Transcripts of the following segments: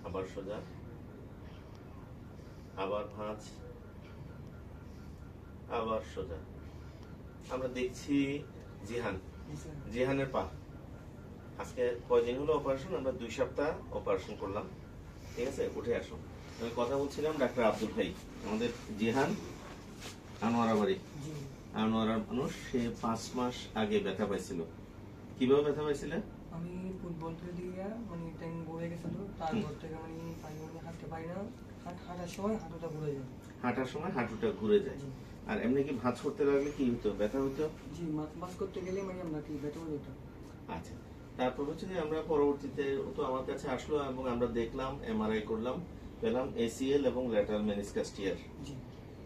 আবার সোজা, আবার ভাঁজ, আবার সোজা। আমরা দেখছি জিহানের পা আজকে কয়দিন হলো অপারেশন, আমরা 2 সপ্তাহ অপারেশন করলাম। ঠিক আছে, উঠে আসো। আমি কথা বলছিলাম ডাক্তার আব্দুল ভাই, আমাদের জিহান আনোয়ারা বাড়ি, আনোয়ারার মানুষ। সে 5 মাস আগে ব্যথা পাইছিল। কিভাবে ব্যথা পাইছিল? আমি ফুটবল খেলতে গিয়ে মানে ট্যাং ঘুরে গেছিল, তারপর থেকে মানে হাঁটতে পারি না, হাঁটার সময় হাঁটুটা ঘুরে যায়। হাঁটার সময় হাঁটুটা ঘুরে যায়। আর এমনি কি ভাঁজ করতে লাগলে কি হতো, ব্যথা হতো? জি, মাছ করতে গেলে মানে আমরা কি ব্যথা হয়ে যেত। আচ্ছা, তারপর হচ্ছে যে আমরা পরবর্তীতে তো আমার কাছে আসলো এবং আমরা দেখলাম, এমআরআই করলাম, পেলাম এসিএল এবং ল্যাটারাল মেনিসকাস টিয়ার। জি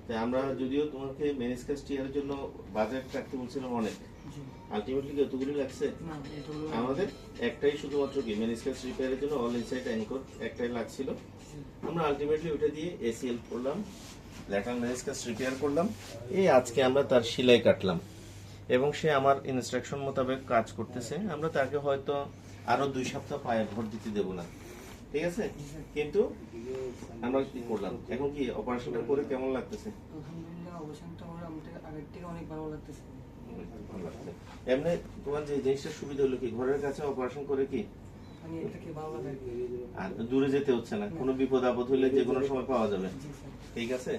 তাই আমরা যদিও তোমাকে মেনিসকাস টিয়ারের জন্য বাজেট রাখতে বলছিলাম অনেক, জি আলটিমেটলি কি এতগুলি লাগছে? না, এগুলো আমাদের একটাই শুধুমাত্র কি মেনিসকাস রিপেয়ারের জন্য অল ইনসাইড অ্যাঙ্কর একটাই লাগছিল। আমরা আলটিমেটলি ওটা দিয়ে এসিএল করলাম, ল্যাটারাল মেনিসকাস রিপেয়ার করলাম। এই আজকে আমরা তার সেলাই কাটলাম এবং সে আমার ইনস্ট্রাকশন মোতাবেক কাজ করতেছে। আমরা তাকে হয়তো আরো 2 সপ্তাহ পায়ে ভর দিতে দেবো না, ঠিক আছে? কিন্তু আমরা কি করলাম, এখন কি অপারেশনটা করে কেমন লাগতেছে? আলহামদুলিল্লাহ, অবসানটা হলো আমাদের আগের থেকে অনেক ভালো লাগতেছে। ভালো লাগছে। এমনি তোমার যে জিনিসটা সুবিধা হলো কি, ঘরের কাছে অপারেশন করে কি মানে এর থেকে ভালো লাগে। আর দূরে যেতে হচ্ছে না, কোনো বিপদ আপদ হলে যে কোনো সময় পাওয়া যাবে। জি স্যার। ঠিক আছে,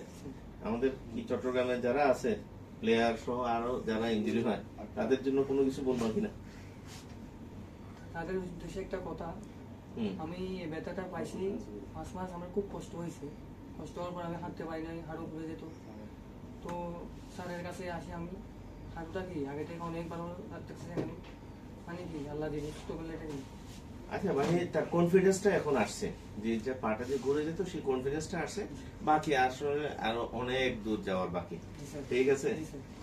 আমাদের কি চট্টগ্রামে যারা আছে প্লেয়ার সহ আরো যারা ইনজুরি হয় তাদের জন্য কোনো কিছু বলবো কিনা? তাদের উদ্দেশ্যে একটা কথা, আমি এই ব্যথাটা পাইছি 5 মাস, আমার খুব কষ্ট হয়েছে। কষ্ট হওয়ার পর আমি হাঁটতে পারি নাই, হাঁটু ঘুরে যেত। তো স্যারের কাছে আসি আমি, হাঁটুটা কি আগে থেকে অনেক ভালো লাগতেছে এখন। মানে কি আল্লাহ দিয়ে সুস্থ করলে এটা কি। আচ্ছা, মানে তার কনফিডেন্সটা এখন আসছে, যে যে পাটা যে ঘুরে যেত সেই কনফিডেন্সটা আসছে। বাকি আসলে আরো অনেক দূর যাওয়ার বাকি। ঠিক আছে,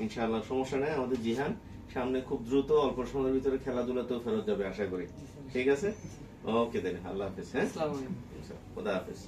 ইনশাআল্লাহ সমস্যা নেই। আমাদের জিহান সামনে খুব দ্রুত অল্প সময়ের ভিতরে খেলাধুলাতেও ফেরত যাবে আশা করি। ঠিক আছে, ওকে দেন, আল্লাহ হাফেজ। হ্যাঁ, আসসালামু আলাইকুম। খোদা হাফেজ।